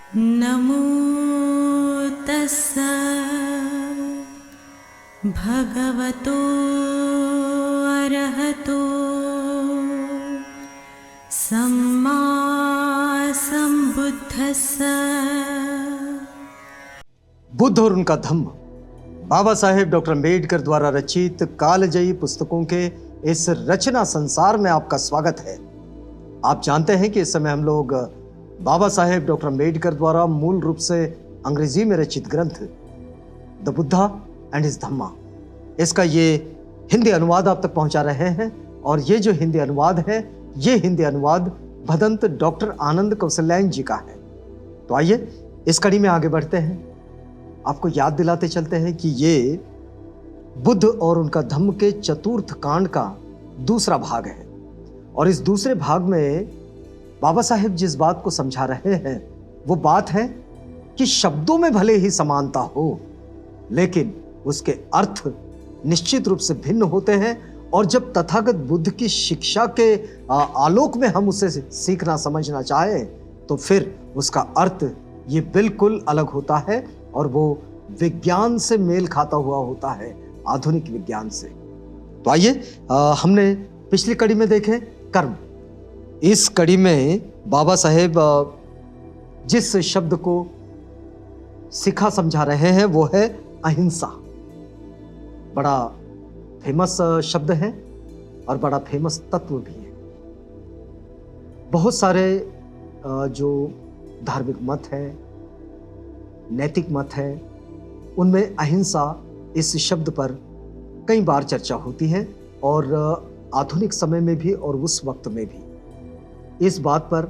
नमो तस्स भगवतो अरहतो सम्मा सम्बुद्धस्स। बुद्ध और उनका धम्म बाबा साहेब डॉक्टर अम्बेडकर द्वारा रचित कालजयी पुस्तकों के इस रचना संसार में आपका स्वागत है। आप जानते हैं कि इस समय हम लोग बाबा साहेब डॉक्टर अम्बेडकर द्वारा मूल रूप से अंग्रेजी में रचित ग्रंथ द बुद्धा एंड हिज धम्मा, इसका ये हिंदी अनुवाद आप तक पहुंचा रहे हैं। और ये जो हिंदी अनुवाद है, ये हिंदी अनुवाद भदंत डॉक्टर आनंद कौशल्यायन जी का है। तो आइए इस कड़ी में आगे बढ़ते हैं। आपको याद दिलाते चलते हैं कि ये बुद्ध और उनका धम्म के चतुर्थ कांड का दूसरा भाग है। और इस दूसरे भाग में बाबा साहेब जिस बात को समझा रहे हैं वो बात है कि शब्दों में भले ही समानता हो, लेकिन उसके अर्थ निश्चित रूप से भिन्न होते हैं। और जब तथागत बुद्ध की शिक्षा के आलोक में हम उसे सीखना समझना चाहें तो फिर उसका अर्थ ये बिल्कुल अलग होता है और वो विज्ञान से मेल खाता हुआ होता है, आधुनिक विज्ञान से। तो आइए हमने पिछली कड़ी में देखे कर्म। इस कड़ी में बाबा साहेब जिस शब्द को सिखा समझा रहे हैं वो है अहिंसा। बड़ा फेमस शब्द है और बड़ा फेमस तत्व भी है। बहुत सारे जो धार्मिक मत है, नैतिक मत है, उनमें अहिंसा इस शब्द पर कई बार चर्चा होती है। और आधुनिक समय में भी और उस वक्त में भी इस बात पर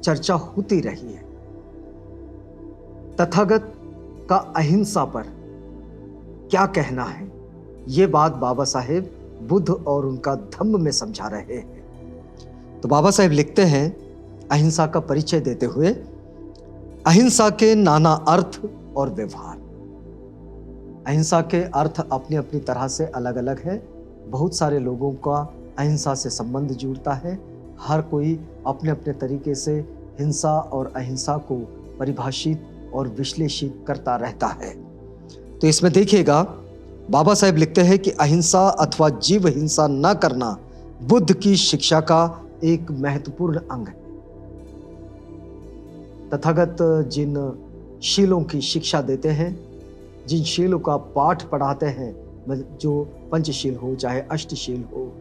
चर्चा होती रही है। तथागत का अहिंसा पर क्या कहना है, ये बात बाबा साहेब बुद्ध और उनका धम्म में समझा रहे हैं। तो बाबा साहेब लिखते हैं अहिंसा का परिचय देते हुए, अहिंसा के नाना अर्थ और व्यवहार। अहिंसा के अर्थ अपनी अपनी तरह से अलग अलग है। बहुत सारे लोगों का अहिंसा से संबंध जुड़ता है। हर कोई अपने अपने तरीके से हिंसा और अहिंसा को परिभाषित और विश्लेषित करता रहता है। तो इसमें देखिएगा बाबा साहेब लिखते हैं कि अहिंसा अथवा जीव हिंसा न करना बुद्ध की शिक्षा का एक महत्वपूर्ण अंग है। तथागत जिन शीलों की शिक्षा देते हैं, जिन शीलों का पाठ पढ़ाते हैं, जो पंचशील हो, चाहे अष्टशील हो,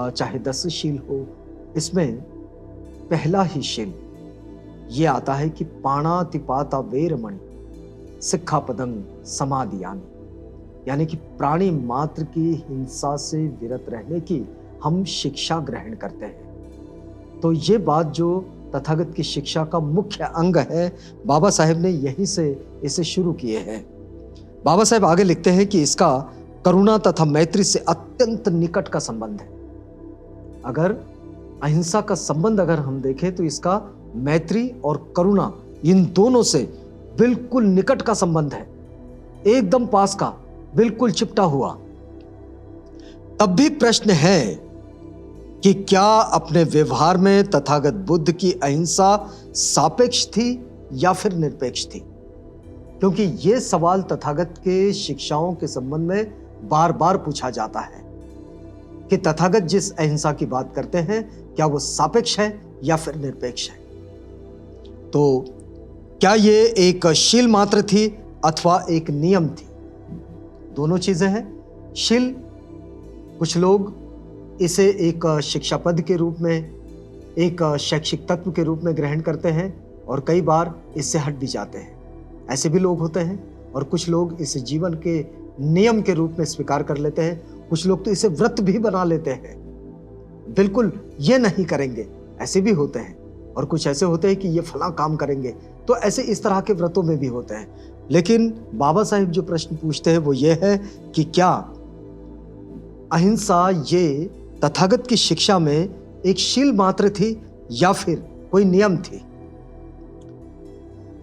चाहे दशशील हो, इसमें पहला ही शील ये आता है कि पाणातिपाता वेरमणि सिक्खापदं समादियामि, यानी कि प्राणी मात्र की हिंसा से विरत रहने की हम शिक्षा ग्रहण करते हैं। तो ये बात जो तथागत की शिक्षा का मुख्य अंग है, बाबा साहेब ने यहीं से इसे शुरू किए हैं। बाबा साहेब आगे लिखते हैं कि इसका करुणा तथा मैत्री से अत्यंत निकट का संबंध है। अगर अहिंसा का संबंध अगर हम देखें तो इसका मैत्री और करुणा, इन दोनों से बिल्कुल निकट का संबंध है, एकदम पास का, बिल्कुल चिपटा हुआ। तब भी प्रश्न है कि क्या अपने व्यवहार में तथागत बुद्ध की अहिंसा सापेक्ष थी या फिर निरपेक्ष थी? क्योंकि यह सवाल तथागत के शिक्षाओं के संबंध में बार बार पूछा जाता है कि तथागत जिस अहिंसा की बात करते हैं क्या वो सापेक्ष है या फिर निरपेक्ष है। तो क्या ये एक शील मात्र थी अथवा एक नियम थी? दोनों चीजें हैं। शील कुछ लोग इसे एक शिक्षा पद के रूप में, एक शैक्षिक तत्व के रूप में ग्रहण करते हैं और कई बार इससे हट भी जाते हैं। ऐसे भी लोग होते हैं। और कुछ लोग इसे जीवन के नियम के रूप में स्वीकार कर लेते हैं। कुछ लोग तो इसे व्रत भी बना लेते हैं, बिल्कुल ये नहीं करेंगे, ऐसे भी होते हैं। और कुछ ऐसे होते हैं कि ये फला काम करेंगे, तो ऐसे इस तरह के व्रतों में भी होते हैं। लेकिन बाबा साहिब जो प्रश्न पूछते हैं वो ये है कि क्या अहिंसा ये तथागत की शिक्षा में एक शील मात्र थी या फिर कोई नियम थी?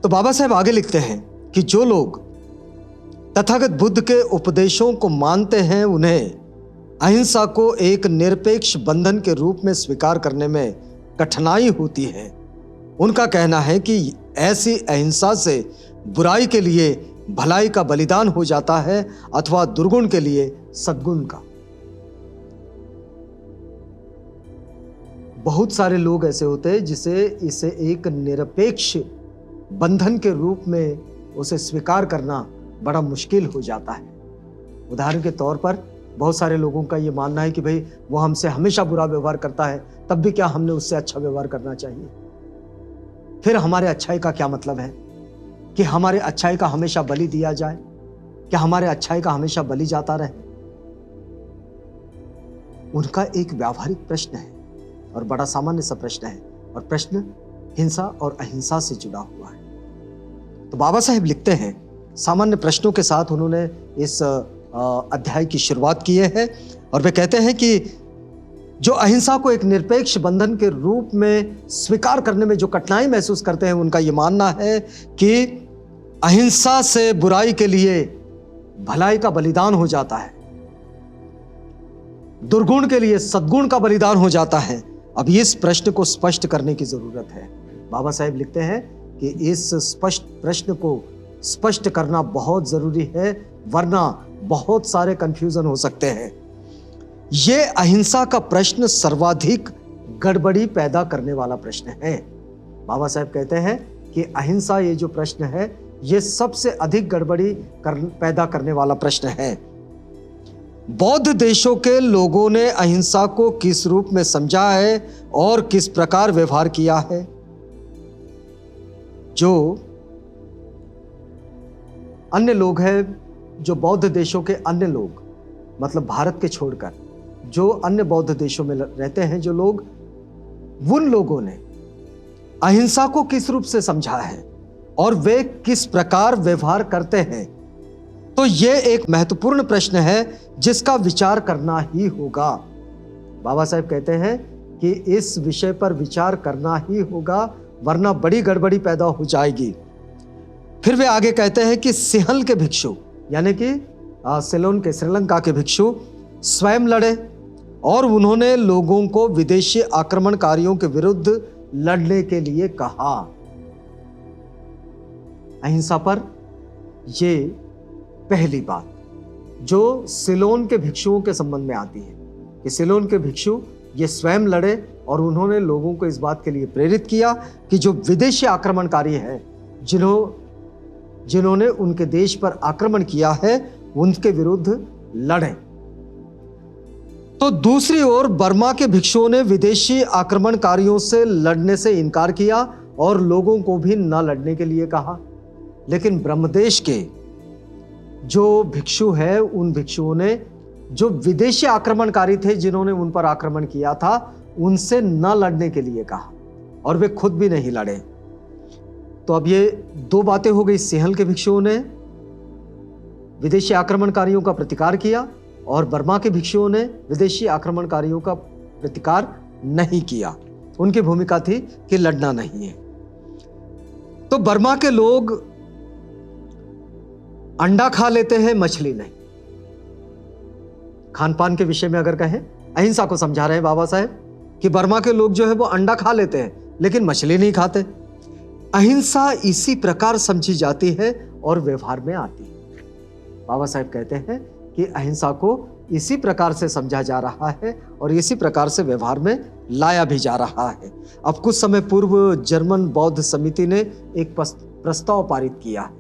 तो बाबा साहेब आगे लिखते हैं कि जो लोग तथागत बुद्ध के उपदेशों को मानते हैं उन्हें अहिंसा को एक निरपेक्ष बंधन के रूप में स्वीकार करने में कठिनाई होती है। उनका कहना है कि ऐसी अहिंसा से बुराई के लिए भलाई का बलिदान हो जाता है अथवा दुर्गुण के लिए सद्गुण का। बहुत सारे लोग ऐसे होते हैं जिसे इसे एक निरपेक्ष बंधन के रूप में उसे स्वीकार करना बड़ा मुश्किल हो जाता है। उदाहरण के तौर पर बहुत सारे लोगों का ये मानना है कि भाई वो हमसे हमेशा बुरा व्यवहार करता है, तब भी क्या हमने उससे अच्छा व्यवहार करना चाहिए? फिर हमारे अच्छाई का क्या मतलब है कि हमारे अच्छाई का हमेशा बलि दिया जाए? क्या हमारे अच्छाई का हमेशा बलि जाता रहे? उनका एक व्यावहारिक प्रश्न है और बड़ा सामान्य सा प्रश्न है, और प्रश्न हिंसा और अहिंसा से जुड़ा हुआ है। तो बाबा साहेब लिखते हैं, सामान्य प्रश्नों के साथ उन्होंने इस अध्याय की शुरुआत की है, और वे कहते हैं कि जो अहिंसा को एक निरपेक्ष बंधन के रूप में स्वीकार करने में जो कठिनाई महसूस करते हैं, उनका यह मानना है कि अहिंसा से बुराई के लिए भलाई का बलिदान हो जाता है, दुर्गुण के लिए सद्गुण का बलिदान हो जाता है। अब इस प्रश्न को स्पष्ट करने की जरूरत है। बाबा साहेब लिखते हैं कि इस स्पष्ट प्रश्न को स्पष्ट करना बहुत जरूरी है, वरना बहुत सारे कंफ्यूजन हो सकते हैं। यह अहिंसा का प्रश्न सर्वाधिक गड़बड़ी पैदा करने वाला प्रश्न है। बाबा साहेब कहते हैं कि अहिंसा, ये जो प्रश्न है, यह सबसे अधिक गड़बड़ी पैदा करने वाला प्रश्न है। बौद्ध देशों के लोगों ने अहिंसा को किस रूप में समझा है और किस प्रकार व्यवहार किया है? जो अन्य लोग हैं, जो बौद्ध देशों के अन्य लोग, मतलब भारत के छोड़कर जो अन्य बौद्ध देशों में रहते हैं जो लोग, उन लोगों ने अहिंसा को किस रूप से समझा है और वे किस प्रकार व्यवहार करते हैं। तो यह एक महत्वपूर्ण प्रश्न है जिसका विचार करना ही होगा। बाबा साहेब कहते हैं कि इस विषय पर विचार करना ही होगा, वरना बड़ी गड़बड़ी पैदा हो जाएगी। फिर वे आगे कहते हैं कि सिहल के भिक्षु, यानी कि सिलोन के, श्रीलंका के भिक्षु स्वयं लड़े और उन्होंने लोगों को विदेशी आक्रमणकारियों के विरुद्ध लड़ने के लिए कहा। अहिंसा पर यह पहली बात जो सिलोन के भिक्षुओं के संबंध में आती है कि सिलोन के भिक्षु ये स्वयं लड़े और उन्होंने लोगों को इस बात के लिए प्रेरित किया कि जो विदेशी आक्रमणकारी हैं, जिन्होंने उनके देश पर आक्रमण किया है, उनके विरुद्ध लड़े। तो दूसरी ओर बर्मा के भिक्षुओं ने विदेशी आक्रमणकारियों से लड़ने से इनकार किया और लोगों को भी न लड़ने के लिए कहा। लेकिन ब्रह्मदेश के जो भिक्षु है, उन भिक्षुओं ने जो विदेशी आक्रमणकारी थे जिन्होंने उन पर आक्रमण किया था, उनसे न लड़ने के लिए कहा और वे खुद भी नहीं लड़े। तो अब ये दो बातें हो गई। सिहल के भिक्षुओं ने विदेशी आक्रमणकारियों का प्रतिकार किया और बर्मा के भिक्षुओं ने विदेशी आक्रमणकारियों का प्रतिकार नहीं किया। उनकी भूमिका थी कि लड़ना नहीं है। तो बर्मा के लोग अंडा खा लेते हैं, मछली नहीं। खान पान के विषय में अगर कहें, अहिंसा को समझा रहे हैं बाबा साहेब कि बर्मा के लोग जो है वो अंडा खा लेते हैं लेकिन मछली नहीं खाते। अहिंसा इसी प्रकार समझी जाती है और व्यवहार में आती है। बाबा साहेब कहते हैं कि अहिंसा को इसी प्रकार से समझा जा रहा है और इसी प्रकार से व्यवहार में लाया भी जा रहा है। अब कुछ समय पूर्व जर्मन बौद्ध समिति ने एक प्रस्ताव पारित किया।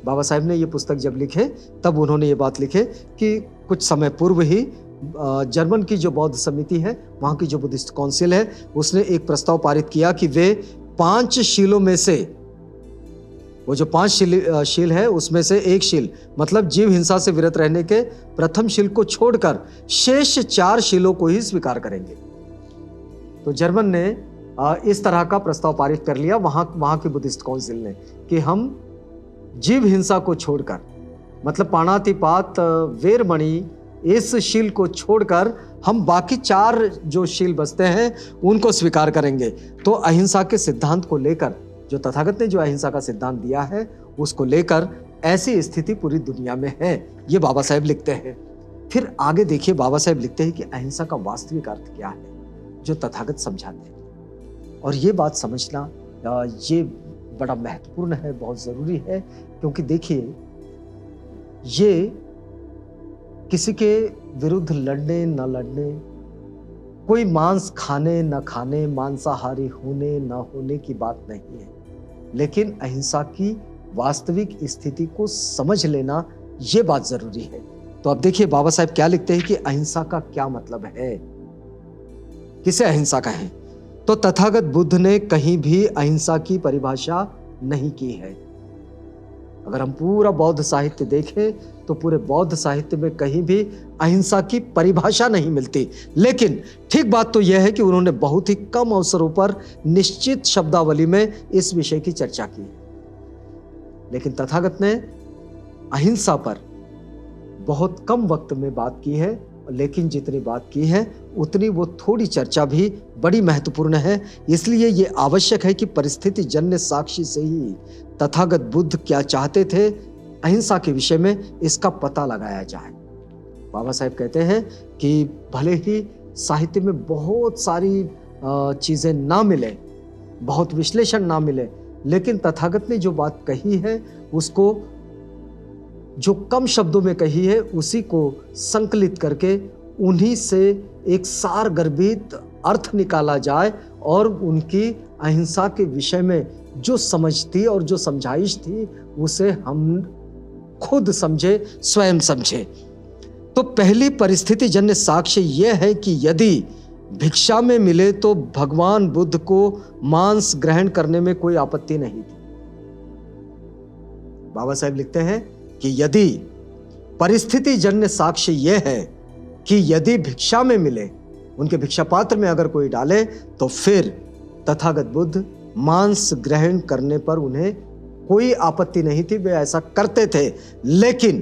बाबा साहेब ने ये पुस्तक जब लिखे तब उन्होंने ये बात लिखे कि कुछ समय पूर्व ही जर्मन की जो बौद्ध समिति है, वहाँ की जो बुद्धिस्ट काउंसिल है, उसने एक प्रस्ताव पारित किया कि वे 5 शीलों में से, वो जो 5 शील है उसमें से एक शील, मतलब जीव हिंसा से विरत रहने के प्रथम शील को छोड़कर शेष 4 शीलों को ही स्वीकार करेंगे। तो जर्मन ने इस तरह का प्रस्ताव पारित कर लिया वहाँ की बुद्धिस्ट काउंसिल ने कि हम जीव हिंसा को छोड़कर, मतलब पाणातिपात, वेरमणि, इस शील को छोड़कर हम बाकी 4 जो शील बचते हैं उनको स्वीकार करेंगे। तो अहिंसा के सिद्धांत को लेकर, जो तथागत ने जो अहिंसा का सिद्धांत दिया है, उसको लेकर ऐसी स्थिति पूरी दुनिया में है, ये बाबा साहेब लिखते हैं। फिर आगे देखिए, बाबा साहेब लिखते हैं कि अहिंसा का वास्तविक अर्थ क्या है जो तथागत समझाते हैं। और ये बात समझना, ये बड़ा महत्वपूर्ण है, बहुत ज़रूरी है, क्योंकि देखिए ये किसी के विरुद्ध लड़ने न लड़ने, कोई मांस खाने न खाने, मांसाहारी होने न होने की बात नहीं है, लेकिन अहिंसा की वास्तविक स्थिति को समझ लेना ये बात जरूरी है। तो अब देखिए बाबा साहब क्या लिखते हैं कि अहिंसा का क्या मतलब है, किसे अहिंसा कहें। तो तथागत बुद्ध ने कहीं भी अहिंसा की परिभाषा नहीं की है। अगर हम पूरा बौद्ध साहित्य देखें तो पूरे बौद्ध साहित्य में कहीं भी अहिंसा की परिभाषा नहीं मिलती। लेकिन ठीक बात तो यह है कि उन्होंने बहुत ही कम अवसरों पर निश्चित शब्दावली में इस विषय की चर्चा की। लेकिन तथागत ने अहिंसा पर बहुत कम वक्त में बात की है, लेकिन जितनी बात की है उतनी वो थोड़ी चर्चा भी बड़ी महत्वपूर्ण है। इसलिए ये आवश्यक है कि परिस्थिति जन्य साक्षी से ही तथागत बुद्ध क्या चाहते थे अहिंसा के विषय में, इसका पता लगाया जाए। बाबा साहब कहते हैं कि भले ही साहित्य में बहुत सारी चीज़ें ना मिले, बहुत विश्लेषण ना मिले, लेकिन तथागत ने जो बात कही है उसको, जो कम शब्दों में कही है, उसी को संकलित करके उन्हीं से एक सार गर्भित अर्थ निकाला जाए और उनकी अहिंसा के विषय में जो समझ थी और जो समझाइश थी उसे हम खुद समझे, स्वयं समझे। तो पहली परिस्थिति जन्य साक्ष्य यह है कि यदि भिक्षा में मिले तो भगवान बुद्ध को मांस ग्रहण करने में कोई आपत्ति नहीं थी। बाबा साहब लिखते हैं कि यदि परिस्थिति जन्य साक्ष्य यह है कि यदि भिक्षा में मिले, उनके भिक्षा पात्र में अगर कोई डाले, तो फिर तथागत बुद्ध मांस ग्रहण करने पर उन्हें कोई आपत्ति नहीं थी, वे ऐसा करते थे। लेकिन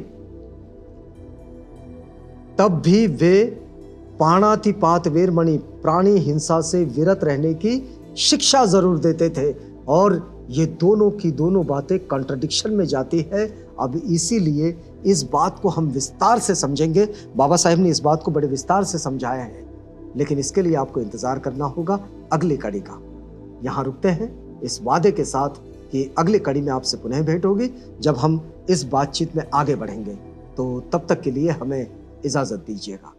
तब भी वे पाणातिपात वीरमणि, प्राणी हिंसा से विरत रहने की शिक्षा जरूर देते थे। और ये दोनों की दोनों बातें कॉन्ट्रडिक्शन में जाती है। अब इसीलिए इस बात को हम विस्तार से समझेंगे। बाबा साहब ने इस बात को बड़े विस्तार से समझाया है, लेकिन इसके लिए आपको इंतजार करना होगा अगली कड़ी का। यहाँ रुकते हैं इस वादे के साथ कि अगली कड़ी में आपसे पुनः भेंट होगी जब हम इस बातचीत में आगे बढ़ेंगे। तो तब तक के लिए हमें इजाजत दीजिएगा।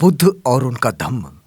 बुद्ध और उनका धम्म।